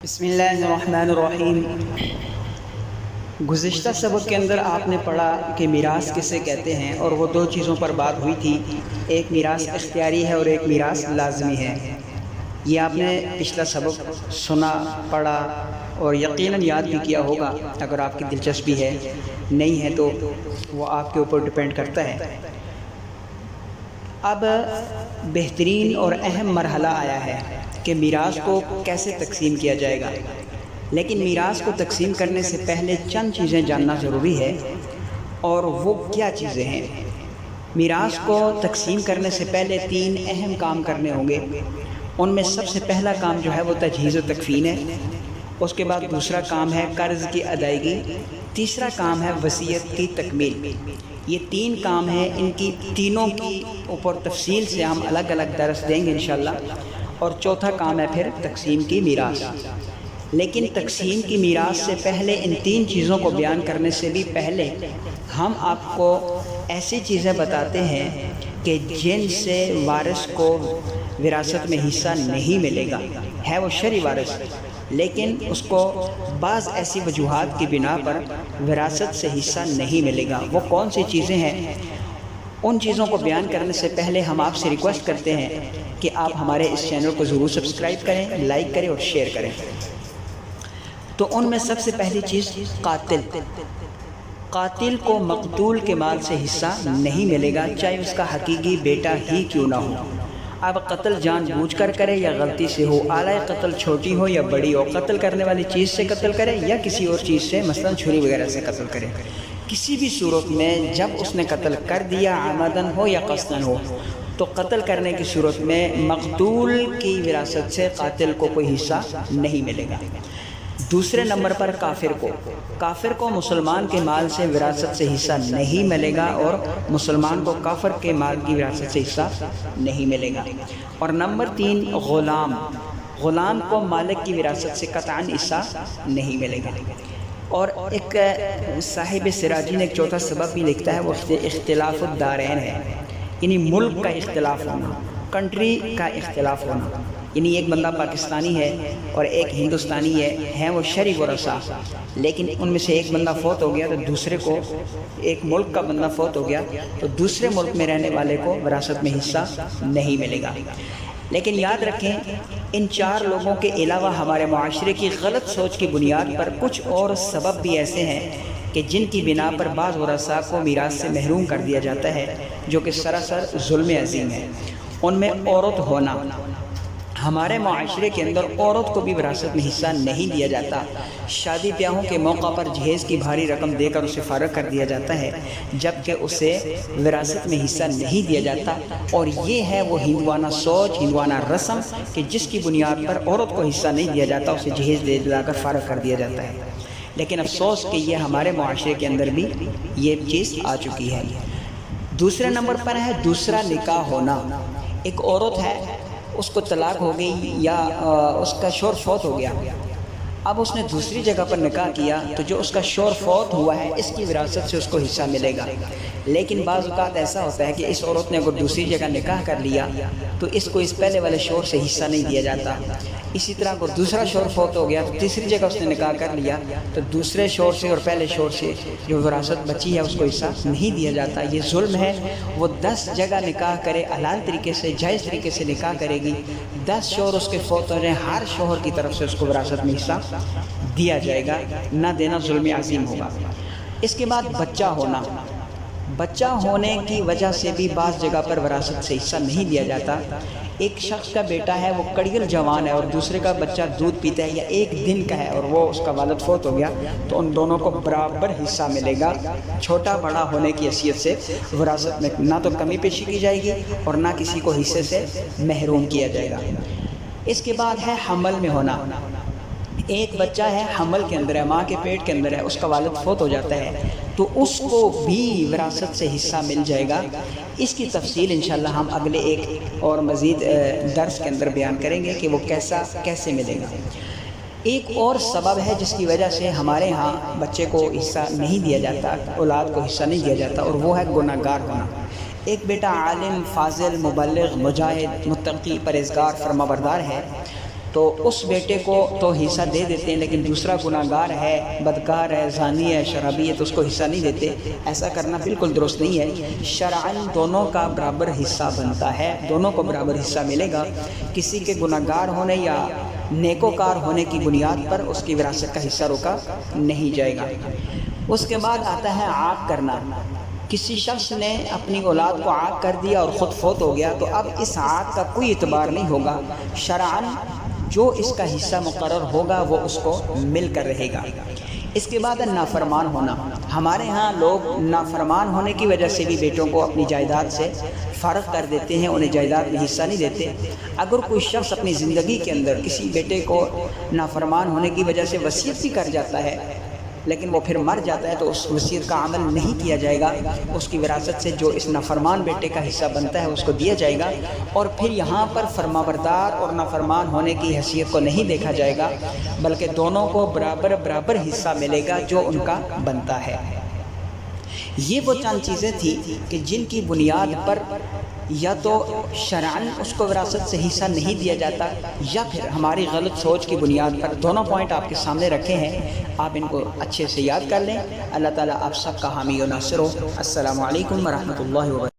بسم اللہ الرحمن الرحیم۔ گزشتہ سبق کے اندر آپ نے پڑھا کہ میراث کسے کہتے ہیں، اور وہ دو چیزوں پر بات ہوئی تھی، ایک میراث اختیاری ہے اور ایک میراث لازمی ہے۔ یہ آپ نے پچھلا سبق سنا، پڑھا اور یقیناً یاد بھی کیا ہوگا اگر آپ کی دلچسپی ہے، نہیں ہے تو وہ آپ کے اوپر ڈیپینڈ کرتا ہے۔ اب بہترین اور اہم مرحلہ آیا ہے کہ میراث کو کیسے تقسیم کیا جائے گا، لیکن میراث کو تقسیم کرنے سے پہلے چند چیزیں جاننا ضروری ہے، اور وہ کیا چیزیں ہیں۔ میراث کو تقسیم کرنے سے پہلے تین اہم کام کرنے ہوں گے۔ ان میں سب سے پہلا کام جو ہے وہ تجہیز و تکفین ہے، اس کے بعد دوسرا کام ہے قرض کی ادائیگی، تیسرا کام ہے وصیت کی تکمیل۔ یہ تین کام ہیں، ان کی تینوں کی اوپر تفصیل سے ہم الگ الگ درس دیں گے انشاءاللہ۔ اور چوتھا کام ہے پھر تقسیم کی میراث۔ لیکن تقسیم کی میراث سے پہلے ان تین چیزوں کو بیان کرنے سے بھی پہلے ہم آپ کو ایسی چیزیں بتاتے ہیں کہ جن سے وارث کو وراثت میں حصہ نہیں ملے گا، ہے وہ شرعی وارث، لیکن اس کو بعض ایسی وجوہات کی بنا پر وراثت سے حصہ نہیں ملے گا۔ وہ کون سی چیزیں ہیں؟ ان چیزوں کو بیان کرنے سے پہلے ہم آپ سے ریکویسٹ کرتے ہیں کہ آپ ہمارے اس چینل کو ضرور سبسکرائب کریں، لائک کریں اور شیئر کریں۔ تو ان میں سب سے پہلی چیز قاتل کو مقتول کے مال سے حصہ نہیں ملے گا، چاہے اس کا حقیقی بیٹا ہی کیوں نہ ہو۔ اب قتل جان بوجھ کر کرے یا غلطی سے ہو، آلائے قتل چھوٹی ہو یا بڑی ہو، قتل کرنے والی چیز سے قتل کرے یا کسی اور چیز سے مثلا چھری وغیرہ سے قتل کرے، کسی بھی صورت میں جب اس نے قتل کر دیا، عمدن ہو یا قصدن ہو، تو قتل کرنے کی صورت میں مقتول کی وراثت سے قاتل کو کوئی حصہ نہیں ملے گا۔ دوسرے نمبر پر کافر کو مسلمان کے مال سے وراثت سے حصہ نہیں ملے گا، اور مسلمان کو کافر کے مال کی وراثت سے حصہ نہیں ملے گا۔ اور نمبر 3 غلام کو مالک کی وراثت سے قطعاً حصہ نہیں ملے گا۔ اور ایک صاحب سراجی نے ایک چوتھا سبب بھی لکھتا ہے، وہ اختلاف الدارین ہے، یعنی ملک کا اختلاف ہونا، کنٹری کا اختلاف ہونا، یعنی ایک بندہ پاکستانی ہے اور ایک ہندوستانی ہے وہ شرعی ورثہ، لیکن ان میں سے ایک بندہ فوت ہو گیا تو دوسرے کو، ایک ملک کا بندہ فوت ہو گیا تو دوسرے ملک میں رہنے والے کو وراثت میں حصہ نہیں ملے گا۔ لیکن یاد رکھیں، ان چار لوگوں کے علاوہ ہمارے معاشرے کی غلط سوچ کی بنیاد پر کچھ اور سبب بھی ایسے ہیں کہ جن کی بنا پر بعض ورثاء کو میراث سے محروم کر دیا جاتا ہے، جو کہ سراسر ظلم عظیم ہے۔ ان میں عورت ہونا، ہمارے معاشرے کے اندر عورت کو بھی وراثت میں حصہ نہیں دیا جاتا۔ شادی بیاہوں کے موقع پر جہیز کی بھاری رقم دے کر اسے فارغ کر دیا جاتا ہے، جبکہ اسے وراثت میں حصہ نہیں دیا جاتا۔ اور یہ ہے وہ ہندوانہ سوچ، ہندوانہ رسم کہ جس کی بنیاد پر عورت کو حصہ نہیں دیا جاتا، اسے جہیز دے دلا کر فارغ کر دیا جاتا ہے۔ لیکن افسوس کہ یہ ہمارے معاشرے کے اندر بھی یہ چیز آ چکی ہے۔ دوسرے نمبر پر ہے دوسرا نکاح ہونا۔ ایک عورت ہے، اس کو طلاق ہو گئی یا اس کا شوہر فوت ہو گیا، اب اس نے دوسری جگہ پر نکاح کیا تو جو اس کا شوہر فوت ہوا ہے اس کی وراثت سے اس کو حصہ ملے گا۔ لیکن بعض اوقات ایسا ہوتا ہے کہ اس عورت نے اگر دوسری جگہ نکاح کر لیا تو اس کو اس پہلے والے شوہر سے حصہ نہیں دیا جاتا۔ اسی طرح اگر دوسرا شوہر فوت ہو گیا تو تیسری جگہ اس نے نکاح کر لیا تو دوسرے شوہر سے اور پہلے شوہر سے جو وراثت بچی ہے اس کو حصہ نہیں دیا جاتا۔ یہ ظلم ہے۔ وہ 10 جگہ نکاح کرے، حلال طریقے سے، جائز طریقے سے نکاح کرے گی، 10 شوہر اس کے فوت ہو جائیں، ہر شوہر کی طرف سے اس کو وراثت میں حصہ دیا جائے گا، نہ دینا ظلم عظیم ہوگا۔ اس کے بعد بچہ ہونے کی وجہ سے بھی بعض جگہ پر وراثت سے حصہ نہیں دیا جاتا۔ ایک شخص کا بیٹا ہے، وہ کڑیل جوان ہے، اور دوسرے کا بچہ دودھ پیتا ہے یا 1 دن کا ہے اور وہ اس کا والد فوت ہو گیا، تو ان دونوں کو برابر حصہ ملے گا۔ چھوٹا بڑا ہونے کی حیثیت سے وراثت میں نہ تو کمی پیشی کی جائے گی اور نہ کسی کو حصے سے محروم کیا جائے گا۔ اس کے بعد ہے حمل میں ہونا۔ ایک بچہ ہے، حمل کے اندر ہے، ماں کے پیٹ کے اندر ہے، اس کا والد فوت ہو جاتا ہے تو اس کو بھی وراثت سے حصہ مل جائے گا۔ اس کی تفصیل انشاءاللہ ہم اگلے ایک اور مزید درس کے اندر بیان کریں گے کہ وہ کیسے ملے گا۔ ایک اور سبب ہے جس کی وجہ سے ہمارے ہاں بچے کو حصہ نہیں دیا جاتا، اولاد کو حصہ نہیں دیا جاتا، اور وہ ہے گناہ گار ہونا۔ ایک بیٹا عالم، فاضل، مبلغ، مجاہد، متقی، پرہیزگار، فرمانبردار ہے، تو اس بیٹے کو تو حصہ دے دیتے ہیں، لیکن دوسرا گناہگار ہے، بدکار ہے، زانی ہے، شرابی ہے، تو اس کو حصہ نہیں دیتے۔ ایسا کرنا بالکل درست نہیں ہے۔ شرعاً دونوں کا برابر حصہ بنتا ہے، دونوں کو برابر حصہ ملے گا۔ کسی کے گناہگار ہونے یا نیکوکار ہونے کی بنیاد پر اس کی وراثت کا حصہ روکا نہیں جائے گا۔ اس کے بعد آتا ہے عاق کرنا۔ کسی شخص نے اپنی اولاد کو عاق کر دیا اور خود فوت ہو گیا، تو اب اس عاق کا کوئی اعتبار نہیں ہوگا۔ شرعاً جو اس کا حصہ مقرر ہوگا وہ اس کو مل کر رہے گا۔ اس کے بعد نافرمان ہونا۔ ہمارے ہاں لوگ نافرمان ہونے کی وجہ سے بھی بیٹوں کو اپنی جائیداد سے فارغ کر دیتے ہیں، انہیں جائیداد میں حصہ نہیں دیتے۔ اگر کوئی شخص اپنی زندگی کے اندر کسی بیٹے کو نافرمان ہونے کی وجہ سے وصیت بھی کر جاتا ہے، لیکن وہ پھر مر جاتا ہے، تو اس وصیت کا عمل نہیں کیا جائے گا۔ اس کی وراثت سے جو اس نافرمان بیٹے کا حصہ بنتا ہے اس کو دیا جائے گا، اور پھر یہاں پر فرمانبردار اور نافرمان ہونے کی حیثیت کو نہیں دیکھا جائے گا، بلکہ دونوں کو برابر برابر حصہ ملے گا جو ان کا بنتا ہے۔ یہ وہ چند چیزیں تھیں کہ جن کی بنیاد پر یا تو شرعاً اس کو وراثت سے حصہ نہیں دیا جاتا، یا پھر ہماری غلط سوچ کی بنیاد پر۔ دونوں پوائنٹ آپ کے سامنے رکھے ہیں، آپ ان کو اچھے سے یاد کر لیں۔ اللہ تعالیٰ آپ سب کا حامی و ناصر ہو۔ السلام علیکم ورحمۃ اللہ وبرکاتہ۔